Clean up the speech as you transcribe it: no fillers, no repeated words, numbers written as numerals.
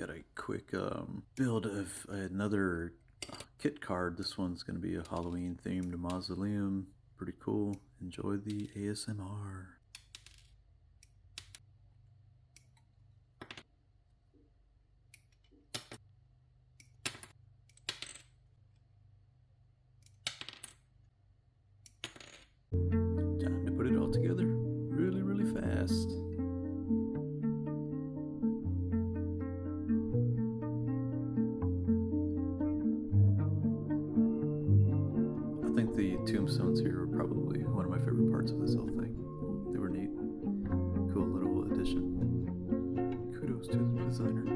got a quick build of another kit card. This one's going to be a Halloween themed mausoleum. Pretty cool. Enjoy the ASMR. Time to put it all together really fast. I think the tombstones here are probably one of my favorite parts of this whole thing. They were neat. Cool little addition. Kudos to the designer.